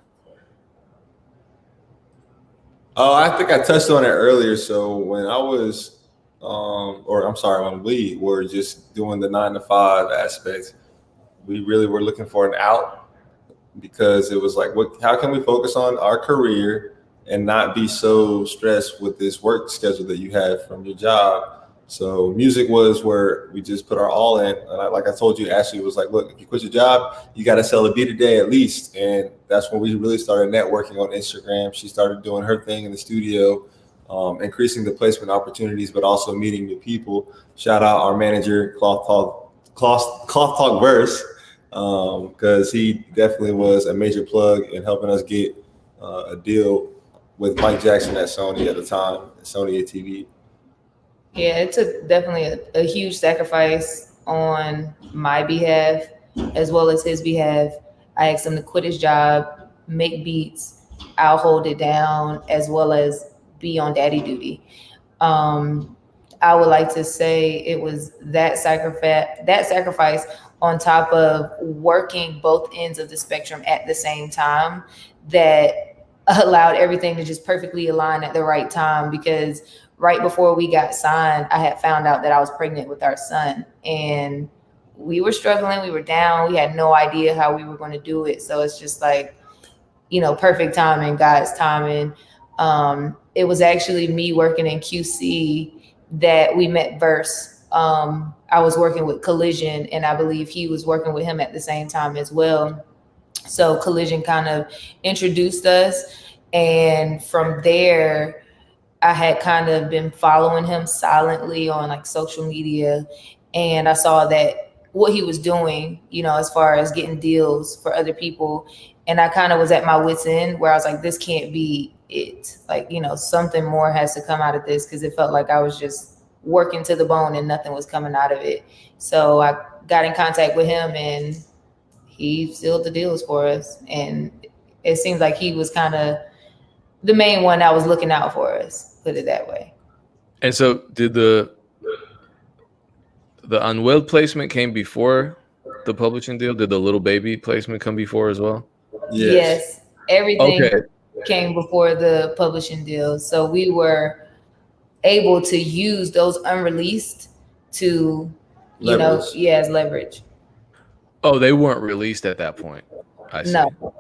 Oh, I think I touched on it earlier. So when I was when we were just doing the 9-to-5 aspect, we really were looking for an out, because it was like, how can we focus on our career and not be so stressed with this work schedule that you have from your job? So music was where we just put our all in. And like I told you, Ashley was like, look, if you quit your job, you got to sell a beat a day at least. And that's when we really started networking on Instagram. She started doing her thing in the studio, increasing the placement opportunities, but also meeting new people. Shout out our manager, Cloth Talk Verse, because he definitely was a major plug in helping us get a deal with Mike Jackson at Sony at the time, Sony ATV. Yeah, it took definitely a huge sacrifice on my behalf as well as his behalf. I asked him to quit his job, make beats, I'll hold it down, as well as be on daddy duty. I would like to say it was that sacrifice on top of working both ends of the spectrum at the same time that allowed everything to just perfectly align at the right time. Because right before we got signed, I had found out that I was pregnant with our son, and we were struggling. We were down. We had no idea how we were going to do it. So it's just like, you know, perfect timing, God's timing. It was actually me working in QC that we met Verse. I was working with Collision, and I believe he was working with him at the same time as well. So Collision kind of introduced us. And from there, I had kind of been following him silently on like social media. And I saw that what he was doing, you know, as far as getting deals for other people. And I kind of was at my wit's end where I was like, this can't be it. Like, you know, something more has to come out of this, because it felt like I was just working to the bone and nothing was coming out of it. So I got in contact with him, and he sealed the deals for us. And it seems like he was kind of the main one that was looking out for us, put it that way. And so did the Unwell placement came before the publishing deal? Did the Little Baby placement come before as well? Yes. Everything came before the publishing deal. So we were able to use those unreleased to, you know, as leverage. Oh, they weren't released at that point. I see. No.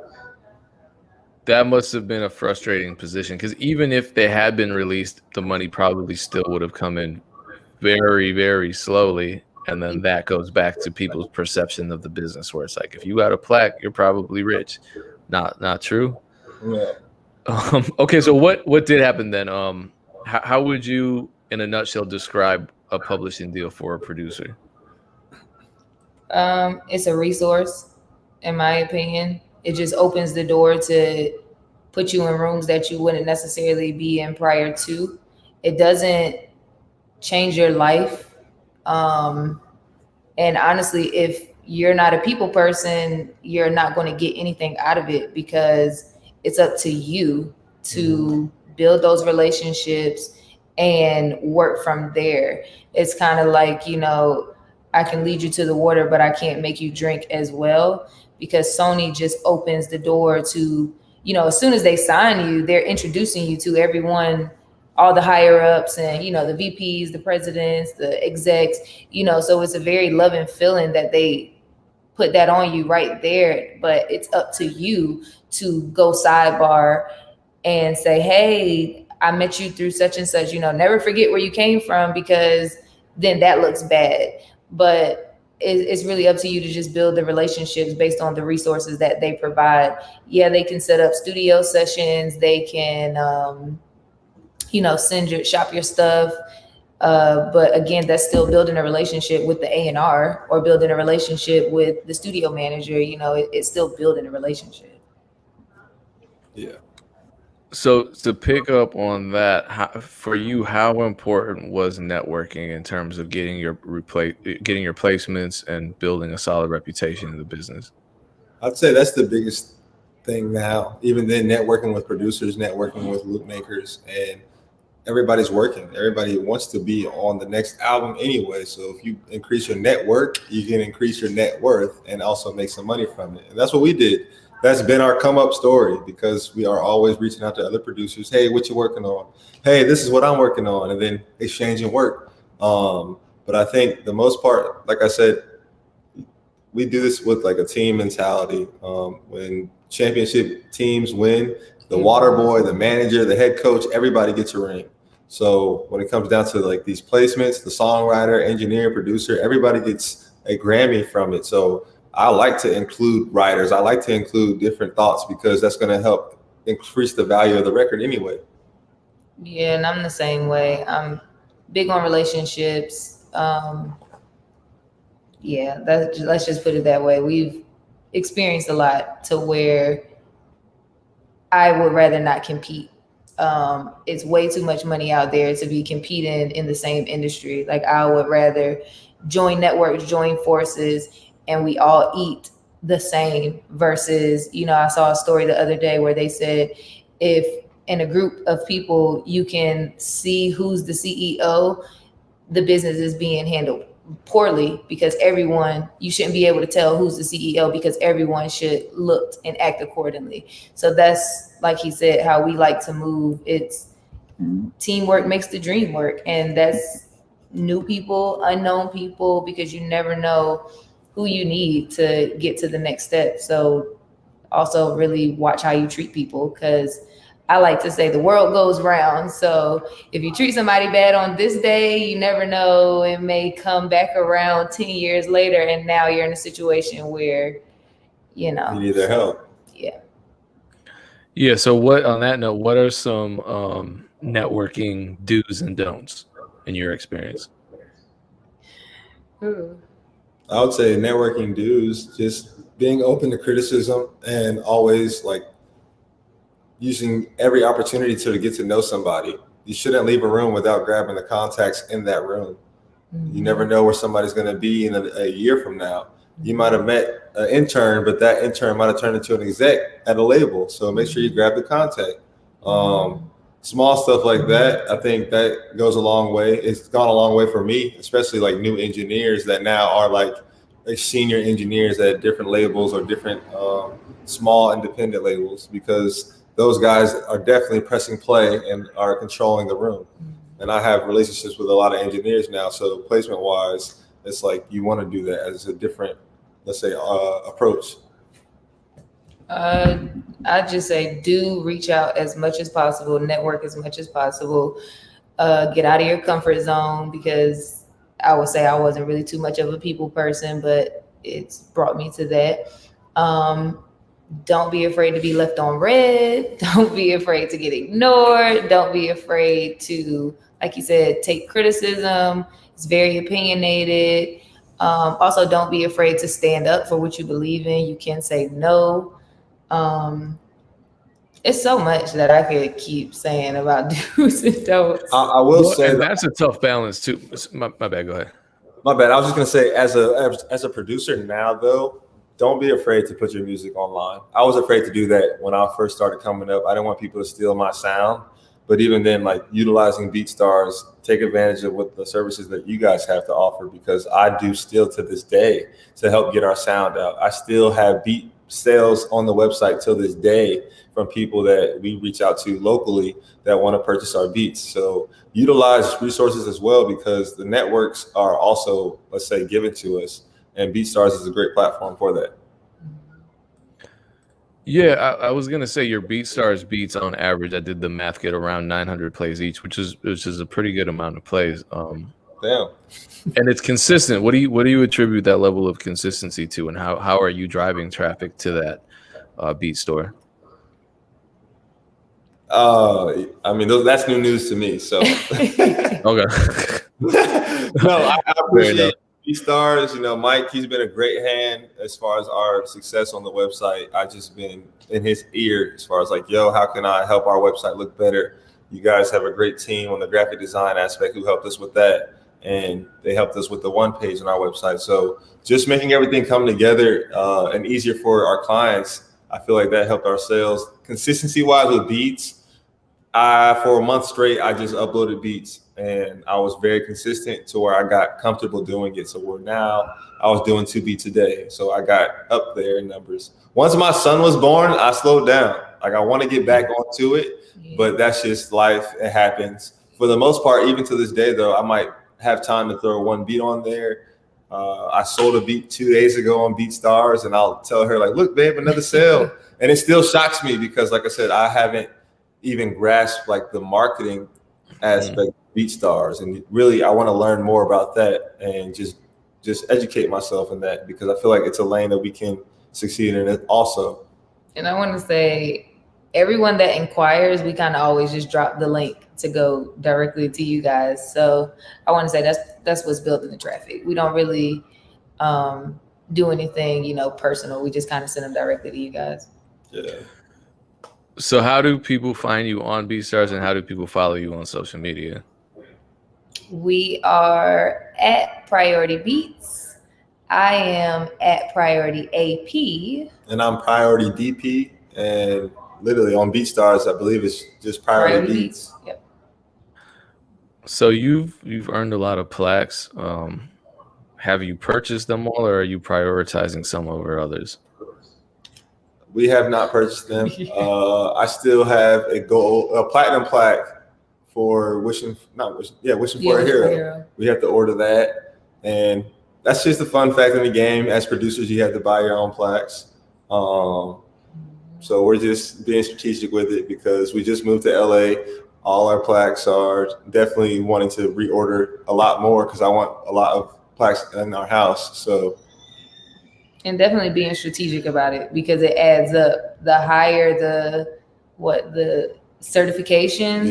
That must have been a frustrating position, because even if they had been released, the money probably still would have come in very, very slowly. And then that goes back to people's perception of the business, where it's like, if you got a plaque, you're probably rich. Not true. Yeah. Okay, so what did happen then? How would you, in a nutshell, describe a publishing deal for a producer? It's a resource, in my opinion. It just opens the door to put you in rooms that you wouldn't necessarily be in prior to. It doesn't change your life. And honestly, if you're not a people person, you're not going to get anything out of it, because it's up to you to build those relationships and work from there. It's kind of like, I can lead you to the water, but I can't make you drink as well, because Sony just opens the door to, as soon as they sign you, they're introducing you to everyone, all the higher ups, and, the VPs, the presidents, the execs, so it's a very loving feeling that they put that on you right there. But it's up to you to go sidebar and say, hey, I met you through such and such, never forget where you came from, because then that looks bad. But it's really up to you to just build the relationships based on the resources that they provide. Yeah, they can set up studio sessions. They can, shop your stuff. But again, that's still building a relationship with the A&R, or building a relationship with the studio manager. It's still building a relationship. Yeah. So to pick up on that, for you, how important was networking in terms of getting your placements and building a solid reputation in the business? I'd say that's the biggest thing now. Even then, networking with producers, networking with loop makers, and everybody's working. Everybody wants to be on the next album anyway. So if you increase your network, you can increase your net worth and also make some money from it. And that's what we did. That's been our come up story, because we are always reaching out to other producers. Hey, what you working on? Hey, this is what I'm working on. And then exchanging work. But I think the most part, like I said, we do this with like a team mentality. When championship teams win, the water boy, the manager, the head coach, everybody gets a ring. So when it comes down to like these placements, the songwriter, engineer, producer, everybody gets a Grammy from it. So I like to include writers. I like to include different thoughts, because that's going to help increase the value of the record anyway. Yeah, and I'm the same way. I'm big on relationships. Let's just put it that way. We've experienced a lot to where I would rather not compete. It's way too much money out there to be competing in the same industry. Like, I would rather join networks, join forces, and we all eat the same, versus, I saw a story the other day where they said, if in a group of people you can see who's the CEO, the business is being handled poorly, because you shouldn't be able to tell who's the CEO, because everyone should look and act accordingly. So that's, like he said, how we like to move. It's teamwork makes the dream work. And that's new people, unknown people, because you never know who you need to get to the next step. So also really watch how you treat people, because I like to say the world goes round. So if you treat somebody bad on this day, you never know, it may come back around 10 years later, and now you're in a situation where, you need their help. Yeah. Yeah. So on that note, what are some networking do's and don'ts in your experience? I would say networking do's, just being open to criticism and always like using every opportunity to get to know somebody. You shouldn't leave a room without grabbing the contacts in that room. You never know where somebody's going to be in a year from now. You might have met an intern, but that intern might have turned into an exec at a label. So make sure you grab the contact. Small stuff like that, I think that goes a long way. It's gone a long way for me, especially like new engineers that now are like senior engineers at different labels or different small independent labels, because those guys are definitely pressing play and are controlling the room. And I have relationships with a lot of engineers now. So placement wise, it's like you want to do that as a different, let's say, approach. I just say, do reach out as much as possible, network as much as possible, get out of your comfort zone, because I would say I wasn't really too much of a people person, but it's brought me to that. Don't be afraid to be left on red. Don't be afraid to get ignored. Don't be afraid to, like you said, take criticism. It's very opinionated. Also, don't be afraid to stand up for what you believe in. You can say no. It's so much that I could keep saying about do's and don'ts. I will say and that's a tough balance too. My bad. Go ahead. My bad. I was just gonna say, as a producer now, though, don't be afraid to put your music online. I was afraid to do that when I first started coming up. I didn't want people to steal my sound. But even then, like utilizing BeatStars, take advantage of what the services that you guys have to offer, because I do still to this day to help get our sound out. I still have beat sales on the website till this day from people that we reach out to locally that want to purchase our beats. So utilize resources as well, because the networks are also, let's say, given to us, and BeatStars is a great platform for that. Yeah, I was gonna say your BeatStars beats on average, I did the math, get around 900 plays each, which is a pretty good amount of plays. Damn. And it's consistent. What do you attribute that level of consistency to, and how are you driving traffic to that beat store? I mean, that's new news to me. So Okay. No, I appreciate BeatStars. You know, Mike, he's been a great hand as far as our success on the website. I just been in his ear as far as like, yo, how can I help our website look better? You guys have a great team on the graphic design aspect who helped us with that, and they helped us with the one page on our website. So just making everything come together and easier for our clients, I feel like that helped our sales. Consistency wise with beats, for a month straight, I just uploaded beats, and I was very consistent to where I got comfortable doing it. So where now I was doing 2 beats a day. So I got up there in numbers. Once my son was born, I slowed down. Like I want to get back onto it, but that's just life. It happens. For the most part, even to this day, though, I might have time to throw 1 beat on there. I sold a beat 2 days ago on BeatStars, and I'll tell her like, look, babe, another sale. And it still shocks me because, like I said, I haven't even grasped like the marketing aspect of BeatStars, and really I want to learn more about that and just educate myself in that, because I feel like it's a lane that we can succeed in it also. And I want to say, everyone that inquires, we kind of always just drop the link to go directly to you guys. So I want to say that's what's building the traffic. We don't really do anything, you know, personal. We just kind of send them directly to you guys. Yeah. So how do people find you on BeatStars, and how do people follow you on social media? We are at Priority Beats. I am at Priority AP. And I'm Priority DP. And literally on BeatStars, I believe it's just Priority Beats. Yep. So you've earned a lot of plaques. Have you purchased them all, or are you prioritizing some over others? We have not purchased them. I still have a platinum plaque for wishing for a hero. We have to order that, and that's just a fun fact in the game. As producers, you have to buy your own plaques. So we're just being strategic with it because we just moved to LA. All our plaques are definitely wanting to reorder a lot more because I want a lot of plaques in our house. So. And definitely being strategic about it, because it adds up. The higher the certification,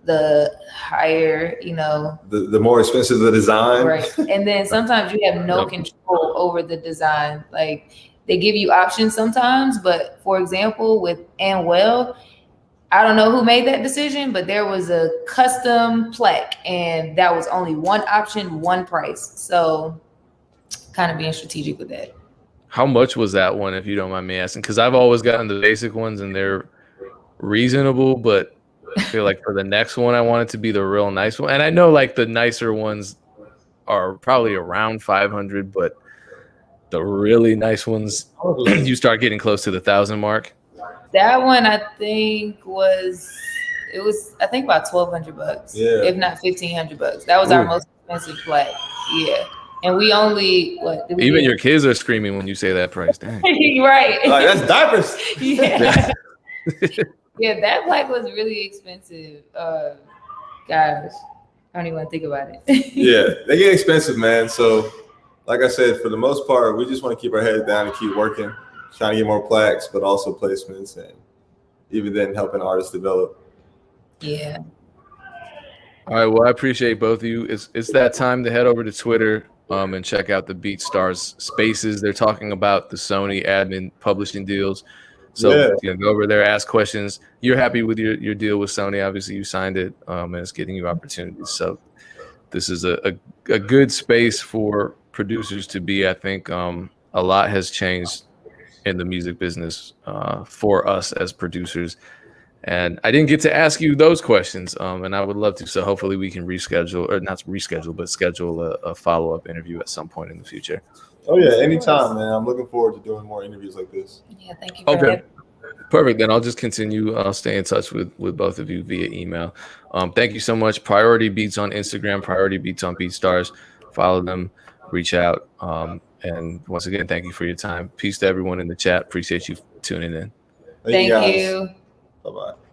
the higher, you know. The more expensive the design. Right. And then sometimes you have no control over the design. Like they give you options sometimes, but for example, with Anwell, I don't know who made that decision, but there was a custom plaque and that was only one option, one price. So kind of being strategic with that. How much was that one, if you don't mind me asking? Because I've always gotten the basic ones and they're reasonable, but I feel like for the next one, I want it to be the real nice one. And I know like the nicer ones are probably around 500, but the really nice ones, you start getting close to the 1,000 mark. That one I think was about $1,200, if not $1,500. That was our most expensive plaque. Yeah. And we only even your kids are screaming when you say that price. Dang. Right. Like, that's diapers. Yeah. Yeah, that plaque was really expensive. Gosh, I don't even want to think about it. Yeah, they get expensive, man. So, like I said, for the most part, we just want to keep our heads down and keep working, trying to get more plaques, but also placements, and even then helping artists develop. Yeah. All right. Well, I appreciate both of you. It's that time to head over to Twitter. and check out the BeatStars spaces. They're talking about the Sony admin publishing deals. So go over there, ask questions. You're happy with your deal with Sony. Obviously, you signed it, and it's getting you opportunities. So this is a good space for producers to be. I think a lot has changed in the music business for us as producers. And I didn't get to ask you those questions, and I would love to. So hopefully we can reschedule, or not reschedule, but schedule a follow-up interview at some point in the future. Oh yeah, anytime, man. I'm looking forward to doing more interviews like this. Yeah, thank you. Okay, perfect. Then I'll just continue. I'll stay in touch with both of you via email. Thank you so much. Priority Beats on Instagram, Priority Beats on BeatStars. Follow them, reach out. And once again, thank you for your time. Peace to everyone in the chat. Appreciate you tuning in. Thank you. Bye-bye.